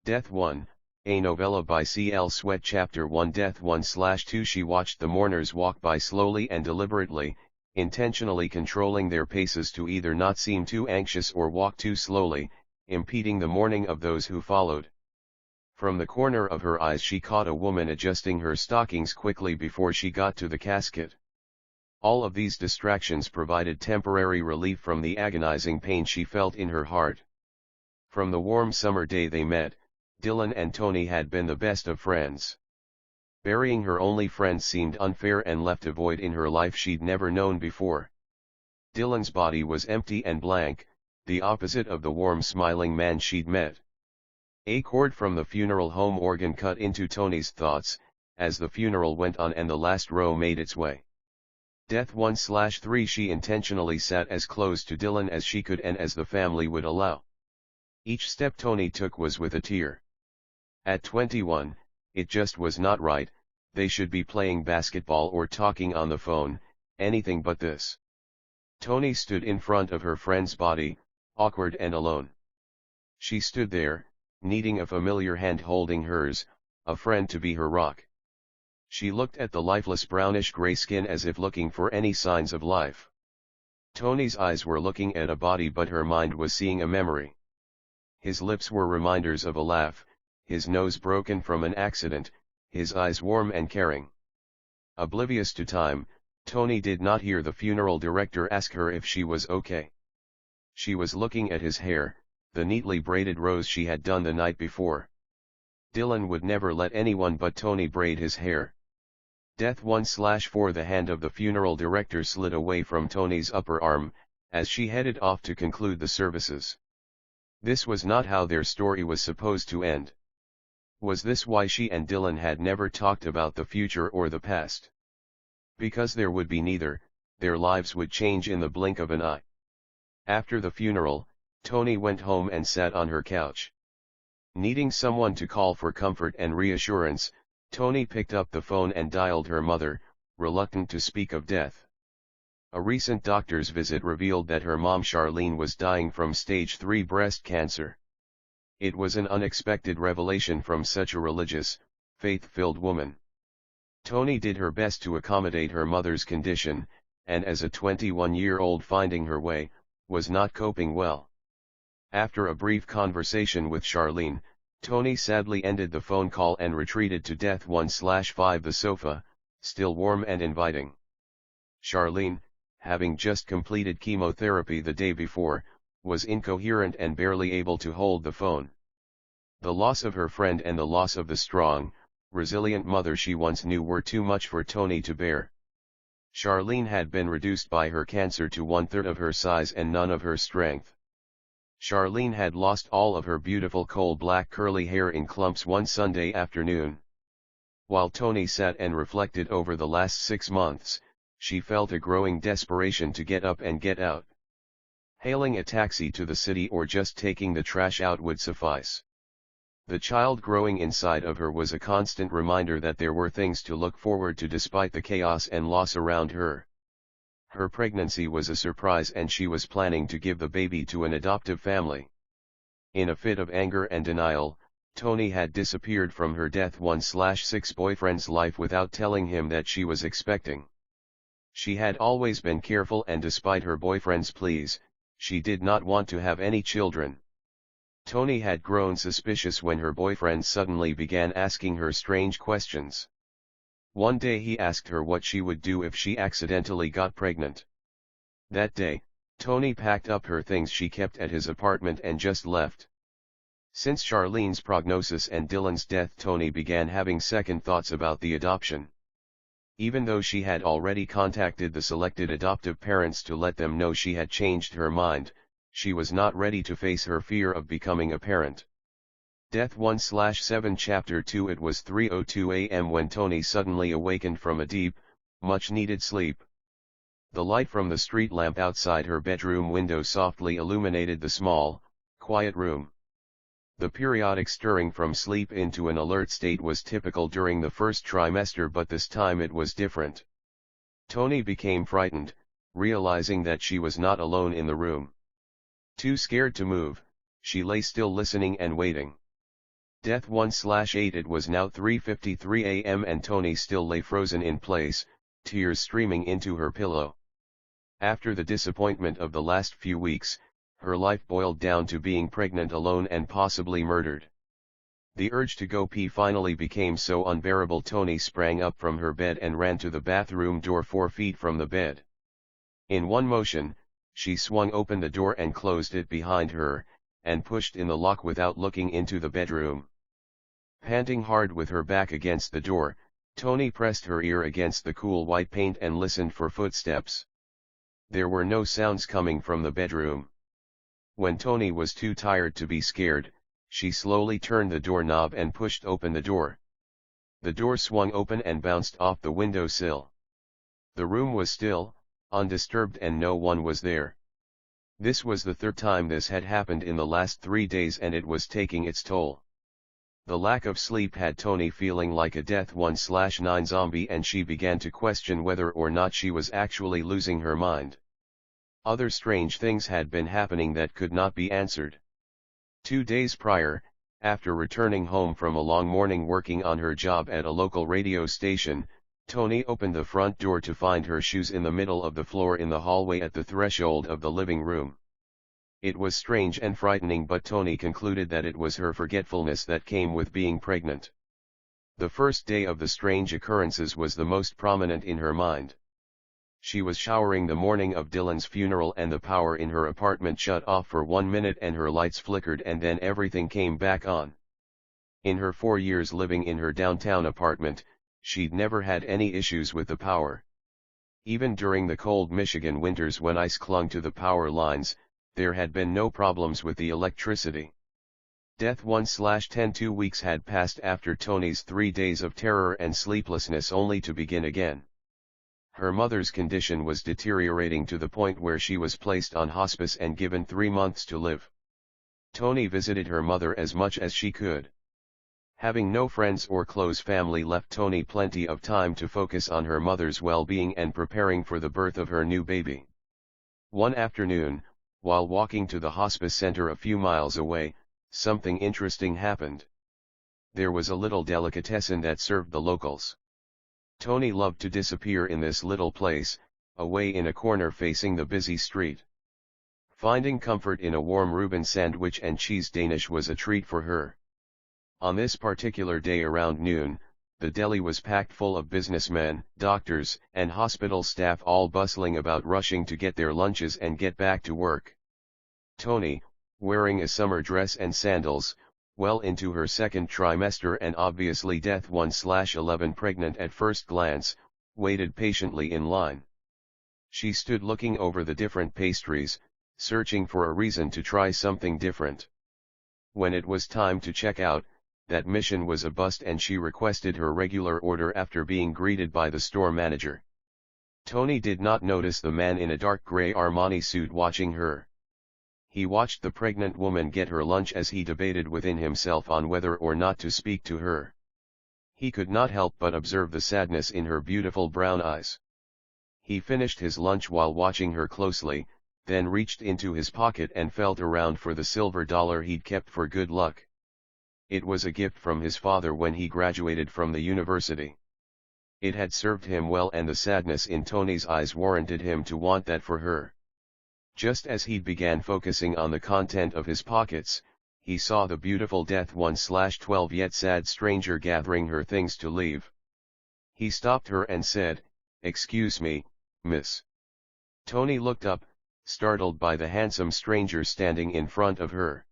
Death 1, a novella by C.L. Sweatt. Chapter 1 Death 1/2 She watched the mourners walk by slowly and deliberately, intentionally controlling their paces to either not seem too anxious or walk too slowly, impeding the mourning of those who followed. From the corner of her eyes she caught a woman adjusting her stockings quickly before she got to the casket. All of these distractions provided temporary relief from the agonizing pain she felt in her heart. From the warm summer day they met, Dylan and Toni had been the best of friends. Burying her only friend seemed unfair and left a void in her life she'd never known before. Dylan's body was empty and blank, the opposite of the warm smiling man she'd met. A chord from the funeral home organ cut into Toni's thoughts, as the funeral went on and the last row made its way. Death 1/3 She intentionally sat as close to Dylan as she could and as the family would allow. Each step Toni took was with a tear. At 21, it just was not right, they should be playing basketball or talking on the phone, anything but this. Toni stood in front of her friend's body, awkward and alone. She stood there, needing a familiar hand holding hers, a friend to be her rock. She looked at the lifeless brownish-gray skin as if looking for any signs of life. Toni's eyes were looking at a body but her mind was seeing a memory. His lips were reminders of a laugh, his nose broken from an accident, his eyes warm and caring. Oblivious to time, Toni did not hear the funeral director ask her if she was okay. She was looking at his hair, the neatly braided rose she had done the night before. Dylan would never let anyone but Toni braid his hair. Death 1/4 The hand of the funeral director slid away from Toni's upper arm, as she headed off to conclude the services. This was not how their story was supposed to end. Was this why she and Dylan had never talked about the future or the past? Because there would be neither, their lives would change in the blink of an eye. After the funeral, Toni went home and sat on her couch. Needing someone to call for comfort and reassurance, Toni picked up the phone and dialed her mother, reluctant to speak of death. A recent doctor's visit revealed that her mom Charlene was dying from stage 3 breast cancer. It was an unexpected revelation from such a religious, faith-filled woman. Toni did her best to accommodate her mother's condition, and as a 21-year-old finding her way, was not coping well. After a brief conversation with Charlene, Toni sadly ended the phone call and retreated to Death 1/5 The sofa, still warm and inviting. Charlene, having just completed chemotherapy the day before, was incoherent and barely able to hold the phone. The loss of her friend and the loss of the strong, resilient mother she once knew were too much for Toni to bear. Charlene had been reduced by her cancer to 1/3 of her size and none of her strength. Charlene had lost all of her beautiful coal-black curly hair in clumps one Sunday afternoon. While Toni sat and reflected over the last 6 months, she felt a growing desperation to get up and get out. Hailing a taxi to the city or just taking the trash out would suffice. The child growing inside of her was a constant reminder that there were things to look forward to despite the chaos and loss around her. Her pregnancy was a surprise and she was planning to give the baby to an adoptive family. In a fit of anger and denial, Toni had disappeared from her Death 1/6 boyfriend's life without telling him that she was expecting. She had always been careful and despite her boyfriend's pleas, she did not want to have any children. Toni had grown suspicious when her boyfriend suddenly began asking her strange questions. One day he asked her what she would do if she accidentally got pregnant. That day, Toni packed up her things she kept at his apartment and just left. Since Charlene's prognosis and Dylan's death, Toni began having second thoughts about the adoption. Even though she had already contacted the selected adoptive parents to let them know she had changed her mind, she was not ready to face her fear of becoming a parent. Death 1/7 Chapter 2 It was 3:02 a.m. when Toni suddenly awakened from a deep, much-needed sleep. The light from the street lamp outside her bedroom window softly illuminated the small, quiet room. The periodic stirring from sleep into an alert state was typical during the first trimester, but this time it was different. Toni became frightened, realizing that she was not alone in the room. Too scared to move, she lay still listening and waiting. Death 1/8. It was now 3:53 a.m. and Toni still lay frozen in place, tears streaming into her pillow. After the disappointment of the last few weeks, her life boiled down to being pregnant alone and possibly murdered. The urge to go pee finally became so unbearable. Toni sprang up from her bed and ran to the bathroom door 4 feet from the bed. In one motion, she swung open the door and closed it behind her, and pushed in the lock without looking into the bedroom. Panting hard with her back against the door, Toni pressed her ear against the cool white paint and listened for footsteps. There were no sounds coming from the bedroom. When Toni was too tired to be scared, she slowly turned the doorknob and pushed open the door. The door swung open and bounced off the windowsill. The room was still, undisturbed, and no one was there. This was the third time this had happened in the last 3 days, and it was taking its toll. The lack of sleep had Toni feeling like a Death 1/9 zombie, and she began to question whether or not she was actually losing her mind. Other strange things had been happening that could not be answered. 2 days prior, after returning home from a long morning working on her job at a local radio station, Toni opened the front door to find her shoes in the middle of the floor in the hallway at the threshold of the living room. It was strange and frightening, but Toni concluded that it was her forgetfulness that came with being pregnant. The first day of the strange occurrences was the most prominent in her mind. She was showering the morning of Dylan's funeral, and the power in her apartment shut off for 1 minute and her lights flickered, and then everything came back on. In her 4 years living in her downtown apartment, she'd never had any issues with the power. Even during the cold Michigan winters when ice clung to the power lines, there had been no problems with the electricity. Death 1/10. 2 weeks had passed after Toni's 3 days of terror and sleeplessness, only to begin again. Her mother's condition was deteriorating to the point where she was placed on hospice and given 3 months to live. Toni visited her mother as much as she could. Having no friends or close family left Toni plenty of time to focus on her mother's well-being and preparing for the birth of her new baby. One afternoon, while walking to the hospice center a few miles away, something interesting happened. There was a little delicatessen that served the locals. Toni loved to disappear in this little place, away in a corner facing the busy street. Finding comfort in a warm Reuben sandwich and cheese Danish was a treat for her. On this particular day around noon, the deli was packed full of businessmen, doctors, and hospital staff, all bustling about, rushing to get their lunches and get back to work. Toni, wearing a summer dress and sandals, well into her second trimester and obviously Death 1/11 pregnant at first glance, waited patiently in line. She stood looking over the different pastries, searching for a reason to try something different. When it was time to check out, that mission was a bust, and she requested her regular order after being greeted by the store manager. Toni did not notice the man in a dark gray Armani suit watching her. He watched the pregnant woman get her lunch as he debated within himself on whether or not to speak to her. He could not help but observe the sadness in her beautiful brown eyes. He finished his lunch while watching her closely, then reached into his pocket and felt around for the silver dollar he'd kept for good luck. It was a gift from his father when he graduated from the university. It had served him well, and the sadness in Toni's eyes warranted him to want that for her. Just as he began focusing on the content of his pockets, he saw the beautiful Death 1/12 yet sad stranger gathering her things to leave. He stopped her and said, "Excuse me, miss." Toni looked up, startled by the handsome stranger standing in front of her.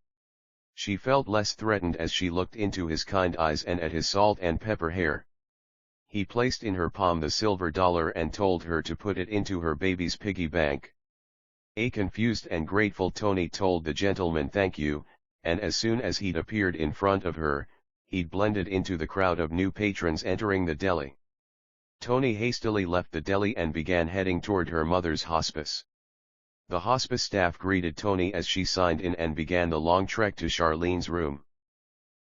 She felt less threatened as she looked into his kind eyes and at his salt and pepper hair. He placed in her palm the silver dollar and told her to put it into her baby's piggy bank. A confused and grateful Toni told the gentleman thank you, and as soon as he'd appeared in front of her, he'd blended into the crowd of new patrons entering the deli. Toni hastily left the deli and began heading toward her mother's hospice. The hospice staff greeted Toni as she signed in and began the long trek to Charlene's room.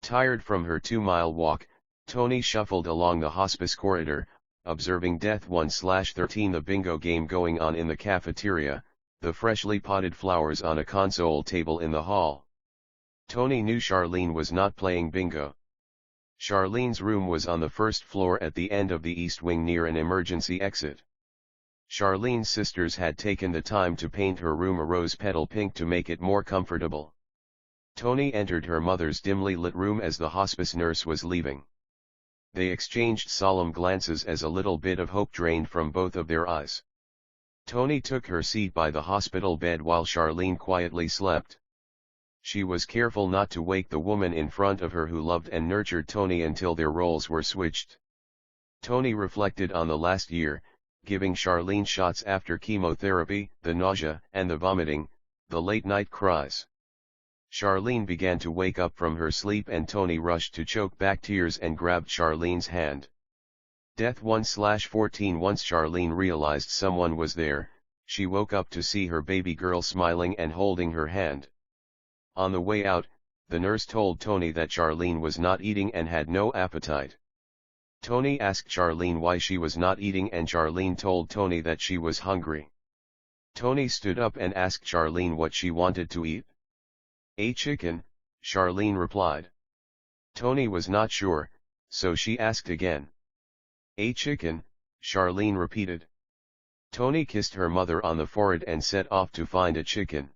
Tired from her 2-mile walk, Toni shuffled along the hospice corridor, observing Death 1/13, the bingo game going on in the cafeteria, the freshly potted flowers on a console table in the hall. Toni knew Charlene was not playing bingo. Charlene's room was on the first floor at the end of the east wing near an emergency exit. Charlene's sisters had taken the time to paint her room a rose petal pink to make it more comfortable. Toni entered her mother's dimly lit room as the hospice nurse was leaving. They exchanged solemn glances as a little bit of hope drained from both of their eyes. Toni took her seat by the hospital bed while Charlene quietly slept. She was careful not to wake the woman in front of her who loved and nurtured Toni until their roles were switched. Toni reflected on the last year, giving Charlene shots after chemotherapy, the nausea and the vomiting, the late-night cries. Charlene began to wake up from her sleep and Toni rushed to choke back tears and grabbed Charlene's hand. Death 1/14 Once Charlene realized someone was there, she woke up to see her baby girl smiling and holding her hand. On the way out, the nurse told Toni that Charlene was not eating and had no appetite. Toni asked Charlene why she was not eating and Charlene told Toni that she was hungry. Toni stood up and asked Charlene what she wanted to eat. "A chicken," Charlene replied. Toni was not sure, so she asked again. "A chicken," Charlene repeated. Toni kissed her mother on the forehead and set off to find a chicken.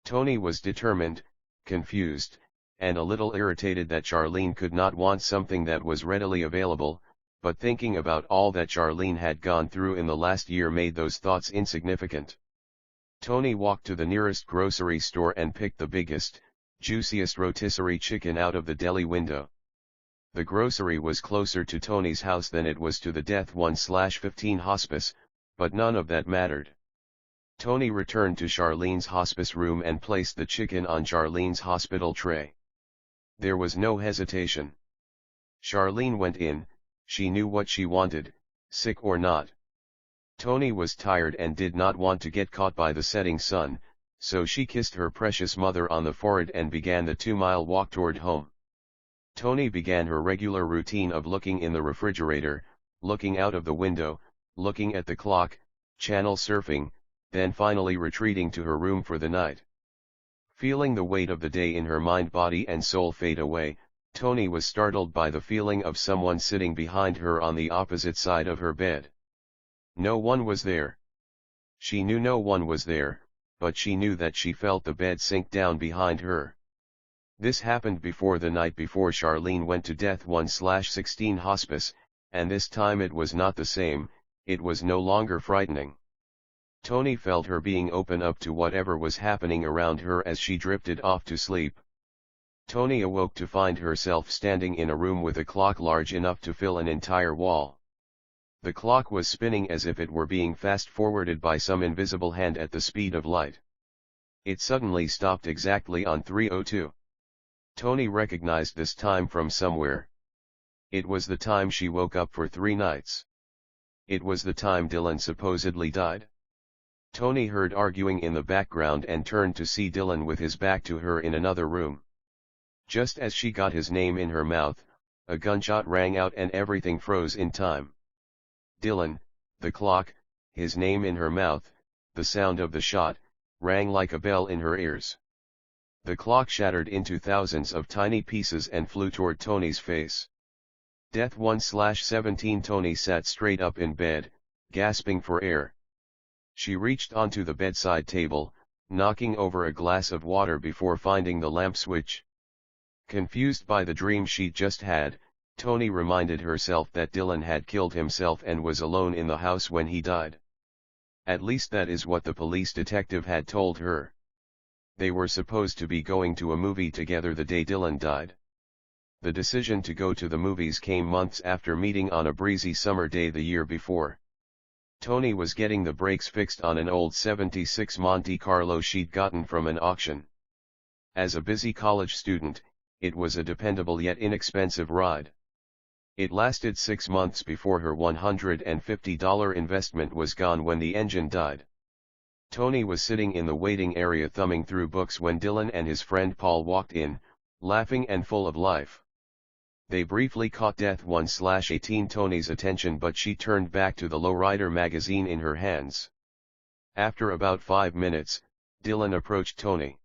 Toni was determined, confused, and a little irritated that Charlene could not want something that was readily available, but thinking about all that Charlene had gone through in the last year made those thoughts insignificant. Toni walked to the nearest grocery store and picked the biggest, juiciest rotisserie chicken out of the deli window. The grocery was closer to Toni's house than it was to the Death 1/15 hospice, but none of that mattered. Toni returned to Charlene's hospice room and placed the chicken on Charlene's hospital tray. There was no hesitation. Charlene went in, she knew what she wanted, sick or not. Toni was tired and did not want to get caught by the setting sun, so she kissed her precious mother on the forehead and began the 2-mile walk toward home. Toni began her regular routine of looking in the refrigerator, looking out of the window, looking at the clock, channel surfing, then finally retreating to her room for the night. Feeling the weight of the day in her mind, body and soul fade away, Toni was startled by the feeling of someone sitting behind her on the opposite side of her bed. No one was there. She knew no one was there, but she knew that she felt the bed sink down behind her. This happened before the night before Charlene went to Death 1/16 hospice, and this time it was not the same, it was no longer frightening. Toni felt her being open up to whatever was happening around her as she drifted off to sleep. Toni awoke to find herself standing in a room with a clock large enough to fill an entire wall. The clock was spinning as if it were being fast-forwarded by some invisible hand at the speed of light. It suddenly stopped exactly on 3:02. Toni recognized this time from somewhere. It was the time she woke up for 3 nights. It was the time Dylan supposedly died. Toni heard arguing in the background and turned to see Dylan with his back to her in another room. Just as she got his name in her mouth, a gunshot rang out and everything froze in time. Dylan, the clock, his name in her mouth, the sound of the shot, rang like a bell in her ears. The clock shattered into thousands of tiny pieces and flew toward Toni's face. Death 1/17 Toni sat straight up in bed, gasping for air. She reached onto the bedside table, knocking over a glass of water before finding the lamp switch. Confused by the dream she'd just had, Toni reminded herself that Dylan had killed himself and was alone in the house when he died. At least that is what the police detective had told her. They were supposed to be going to a movie together the day Dylan died. The decision to go to the movies came months after meeting on a breezy summer day the year before. Toni was getting the brakes fixed on an old '76 Monte Carlo she'd gotten from an auction. As a busy college student, it was a dependable yet inexpensive ride. It lasted 6 months before her $150 investment was gone when the engine died. Toni was sitting in the waiting area thumbing through books when Dylan and his friend Paul walked in, laughing and full of life. They briefly caught Death 1/18 Toni's attention, but she turned back to the lowrider magazine in her hands. After about 5 minutes, Dylan approached Toni.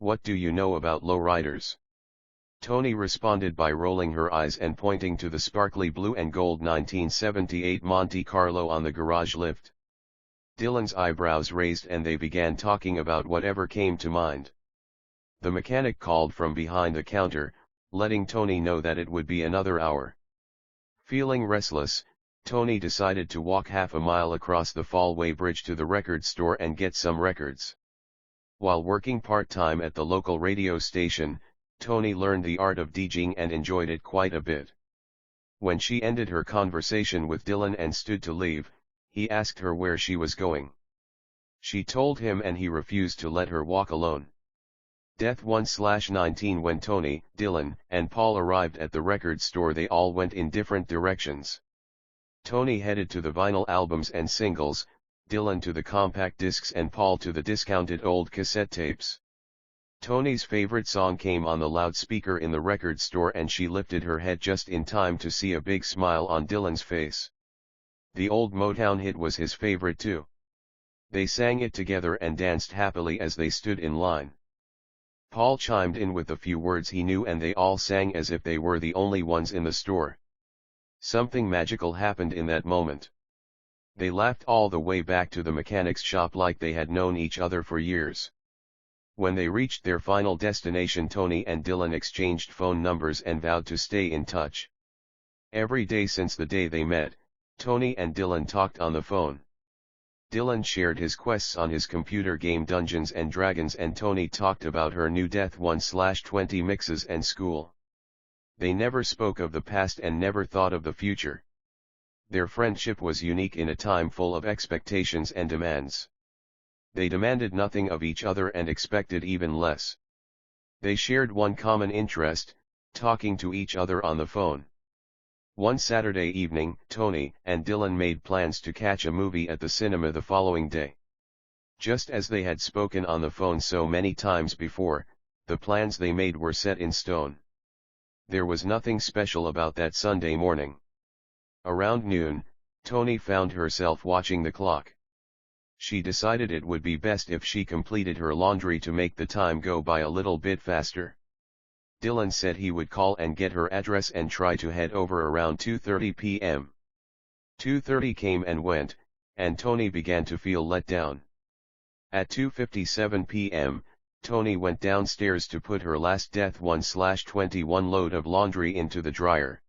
What do you know about lowriders? Toni responded by rolling her eyes and pointing to the sparkly blue and gold 1978 Monte Carlo on the garage lift. Dylan's eyebrows raised and they began talking about whatever came to mind. The mechanic called from behind the counter, letting Toni know that it would be another hour. Feeling restless, Toni decided to walk half a mile across the Fallway Bridge to the record store and get some records. While working part-time at the local radio station, Toni learned the art of DJing and enjoyed it quite a bit. When she ended her conversation with Dylan and stood to leave, he asked her where she was going. She told him and he refused to let her walk alone. Death 1/19 When Toni, Dylan, and Paul arrived at the record store, they all went in different directions. Toni headed to the vinyl albums and singles, Dylan to the compact discs and Paul to the discounted old cassette tapes. Toni's favorite song came on the loudspeaker in the record store and she lifted her head just in time to see a big smile on Dylan's face. The old Motown hit was his favorite too. They sang it together and danced happily as they stood in line. Paul chimed in with a few words he knew and they all sang as if they were the only ones in the store. Something magical happened in that moment. They laughed all the way back to the mechanic's shop like they had known each other for years. When they reached their final destination, Toni and Dylan exchanged phone numbers and vowed to stay in touch. Every day since the day they met, Toni and Dylan talked on the phone. Dylan shared his quests on his computer game Dungeons and Dragons and Toni talked about her new Death 1/20 mixes and school. They never spoke of the past and never thought of the future. Their friendship was unique in a time full of expectations and demands. They demanded nothing of each other and expected even less. They shared one common interest, talking to each other on the phone. One Saturday evening, Toni and Dylan made plans to catch a movie at the cinema the following day. Just as they had spoken on the phone so many times before, the plans they made were set in stone. There was nothing special about that Sunday morning. Around noon, Toni found herself watching the clock. She decided it would be best if she completed her laundry to make the time go by a little bit faster. Dylan said he would call and get her address and try to head over around 2:30 p.m. 2:30 came and went, and Toni began to feel let down. At 2:57 p.m., Toni went downstairs to put her last Death 1/21 load of laundry into the dryer.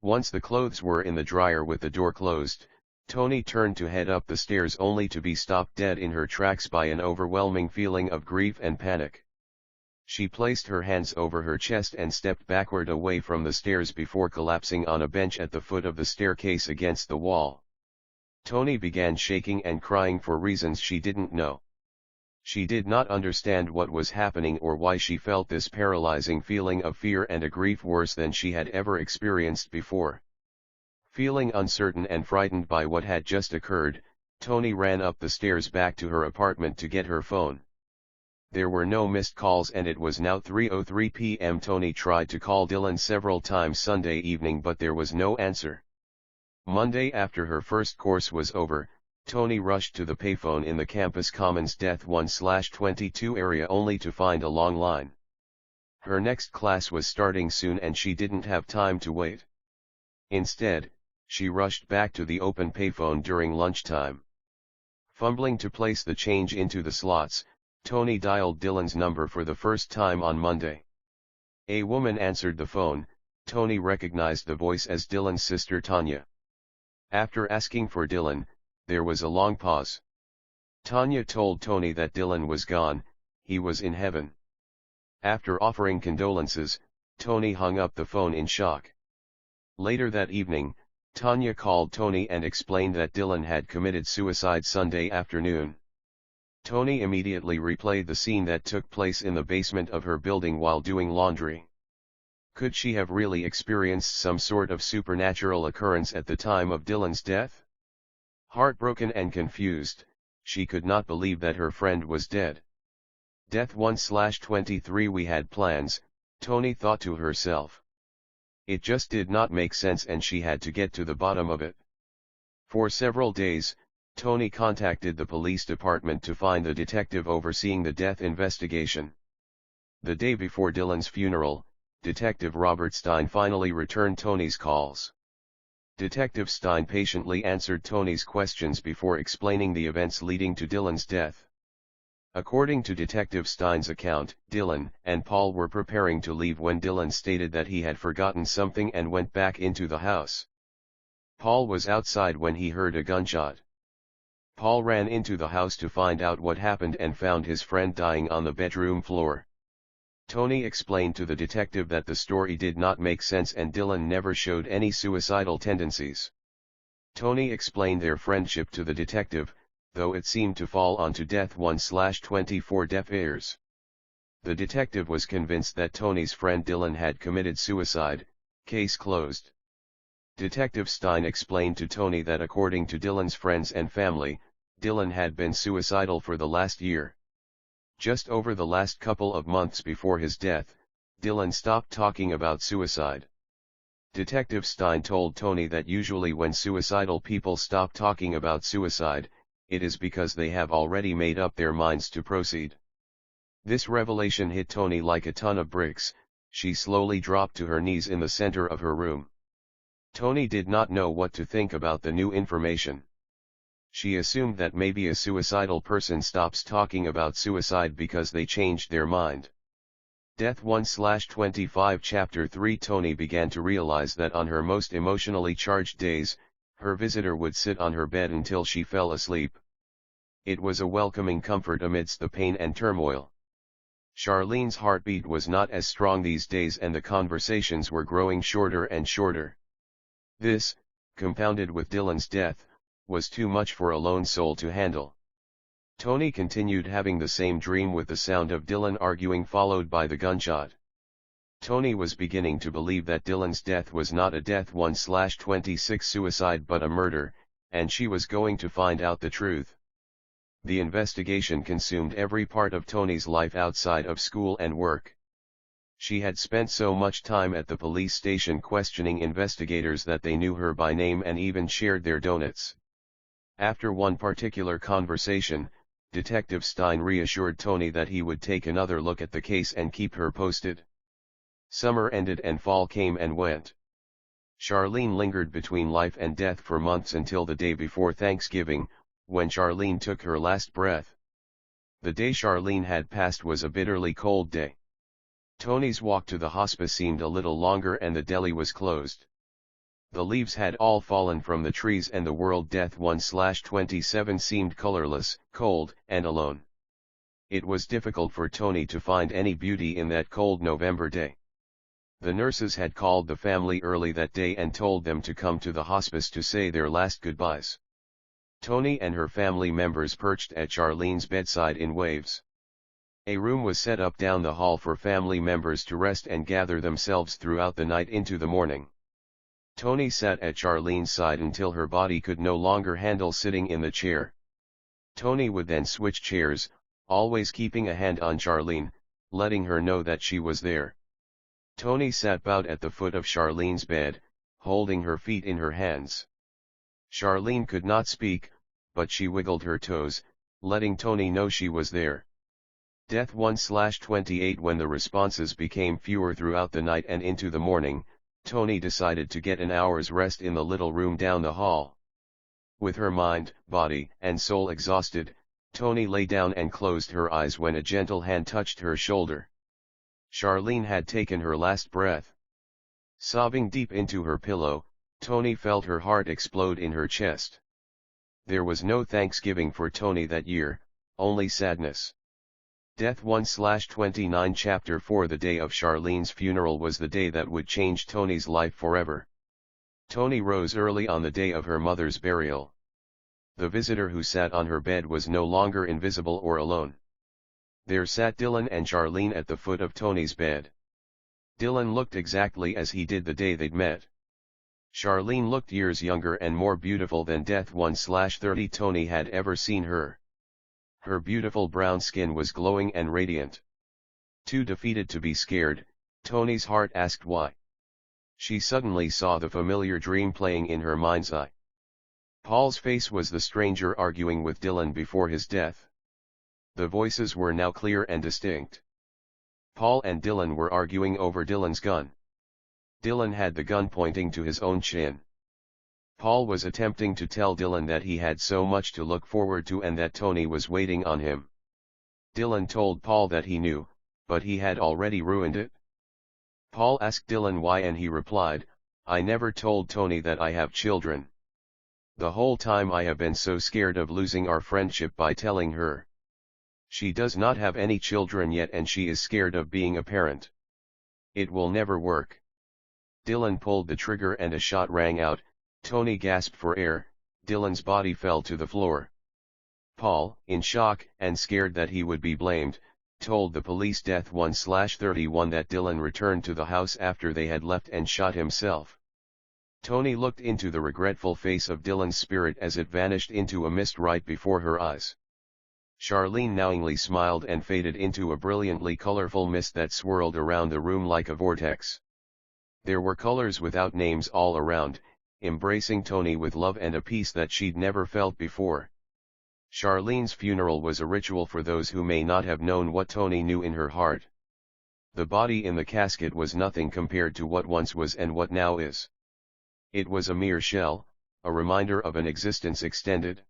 Once the clothes were in the dryer with the door closed, Toni turned to head up the stairs only to be stopped dead in her tracks by an overwhelming feeling of grief and panic. She placed her hands over her chest and stepped backward away from the stairs before collapsing on a bench at the foot of the staircase against the wall. Toni began shaking and crying for reasons she didn't know. She did not understand what was happening or why she felt this paralyzing feeling of fear and a grief worse than she had ever experienced before. Feeling uncertain and frightened by what had just occurred, Toni ran up the stairs back to her apartment to get her phone. There were no missed calls and it was now 3:03 p.m. Toni tried to call Dylan several times Sunday evening but there was no answer. Monday after her first course was over, Toni rushed to the payphone in the campus commons Death 1/22 area only to find a long line. Her next class was starting soon and she didn't have time to wait. Instead, she rushed back to the open payphone during lunchtime. Fumbling to place the change into the slots, Toni dialed Dylan's number for the first time on Monday. A woman answered the phone. Toni recognized the voice as Dylan's sister Tanya. After asking for Dylan, there was a long pause. Tanya told Toni that Dylan was gone, he was in heaven. After offering condolences, Toni hung up the phone in shock. Later that evening, Tanya called Toni and explained that Dylan had committed suicide Sunday afternoon. Toni immediately replayed the scene that took place in the basement of her building while doing laundry. Could she have really experienced some sort of supernatural occurrence at the time of Dylan's death? Heartbroken and confused, she could not believe that her friend was dead. Death 1/23 We had plans, Toni thought to herself. It just did not make sense and she had to get to the bottom of it. For several days, Toni contacted the police department to find the detective overseeing the death investigation. The day before Dylan's funeral, Detective Robert Stein finally returned Toni's calls. Detective Stein patiently answered Toni's questions before explaining the events leading to Dylan's death. According to Detective Stein's account, Dylan and Paul were preparing to leave when Dylan stated that he had forgotten something and went back into the house. Paul was outside when he heard a gunshot. Paul ran into the house to find out what happened and found his friend dying on the bedroom floor. Toni explained to the detective that the story did not make sense and Dylan never showed any suicidal tendencies. Toni explained their friendship to the detective, though it seemed to fall onto death 1/24 deaf ears. The detective was convinced that Toni's friend Dylan had committed suicide. Case closed. Detective Stein explained to Toni that according to Dylan's friends and family, Dylan had been suicidal for the last year. Just over the last couple of months before his death, Dylan stopped talking about suicide. Detective Stein told Toni that usually when suicidal people stop talking about suicide, it is because they have already made up their minds to proceed. This revelation hit Toni like a ton of bricks. She slowly dropped to her knees in the center of her room. Toni did not know what to think about the new information. She assumed that maybe a suicidal person stops talking about suicide because they changed their mind. Death 1/25 Chapter 3 Toni began to realize that on her most emotionally charged days, her visitor would sit on her bed until she fell asleep. It was a welcoming comfort amidst the pain and turmoil. Charlene's heartbeat was not as strong these days and the conversations were growing shorter and shorter. This, compounded with Dylan's death, was too much for a lone soul to handle. Toni continued having the same dream with the sound of Dylan arguing followed by the gunshot. Toni was beginning to believe that Dylan's death was not a death 1/26 suicide but a murder, and she was going to find out the truth. The investigation consumed every part of Toni's life outside of school and work. She had spent so much time at the police station questioning investigators that they knew her by name and even shared their donuts. After one particular conversation, Detective Stein reassured Toni that he would take another look at the case and keep her posted. Summer ended and fall came and went. Charlene lingered between life and death for months until the day before Thanksgiving, when Charlene took her last breath. The day Charlene had passed was a bitterly cold day. Toni's walk to the hospice seemed a little longer and the deli was closed. The leaves had all fallen from the trees and the world death 1/27 seemed colorless, cold, and alone. It was difficult for Toni to find any beauty in that cold November day. The nurses had called the family early that day and told them to come to the hospice to say their last goodbyes. Toni and her family members perched at Charlene's bedside in waves. A room was set up down the hall for family members to rest and gather themselves throughout the night into the morning. Toni sat at Charlene's side until her body could no longer handle sitting in the chair. Toni would then switch chairs, always keeping a hand on Charlene, letting her know that she was there. Toni sat bowed at the foot of Charlene's bed, holding her feet in her hands. Charlene could not speak, but she wiggled her toes, letting Toni know she was there. Death 1/28 When the responses became fewer throughout the night and into the morning, Toni decided to get an hour's rest in the little room down the hall. With her mind, body, and soul exhausted, Toni lay down and closed her eyes when a gentle hand touched her shoulder. Charlene had taken her last breath. Sobbing deep into her pillow, Toni felt her heart explode in her chest. There was no Thanksgiving for Toni that year, only sadness. Death 1/29 Chapter 4 The day of Charlene's funeral was the day that would change Toni's life forever. Toni rose early on the day of her mother's burial. The visitor who sat on her bed was no longer invisible or alone. There sat Dylan and Charlene at the foot of Toni's bed. Dylan looked exactly as he did the day they'd met. Charlene looked years younger and more beautiful than Death 1/30 Toni had ever seen her. Her beautiful brown skin was glowing and radiant. Too defeated to be scared, Toni's heart asked why. She suddenly saw the familiar dream playing in her mind's eye. Paul's face was the stranger arguing with Dylan before his death. The voices were now clear and distinct. Paul and Dylan were arguing over Dylan's gun. Dylan had the gun pointing to his own chin. Paul was attempting to tell Dylan that he had so much to look forward to and that Toni was waiting on him. Dylan told Paul that he knew, but he had already ruined it. Paul asked Dylan why and he replied, "I never told Toni that I have children. The whole time I have been so scared of losing our friendship by telling her. She does not have any children yet and she is scared of being a parent. It will never work." Dylan pulled the trigger and a shot rang out. Toni gasped for air. Dylan's body fell to the floor. Paul, in shock and scared that he would be blamed, told the police Death 1/31 that Dylan returned to the house after they had left and shot himself. Toni looked into the regretful face of Dylan's spirit as it vanished into a mist right before her eyes. Charlene knowingly smiled and faded into a brilliantly colorful mist that swirled around the room like a vortex. There were colors without names all around, embracing Toni with love and a peace that she'd never felt before. Charlene's funeral was a ritual for those who may not have known what Toni knew in her heart. The body in the casket was nothing compared to what once was and what now is. It was a mere shell, a reminder of an existence extended,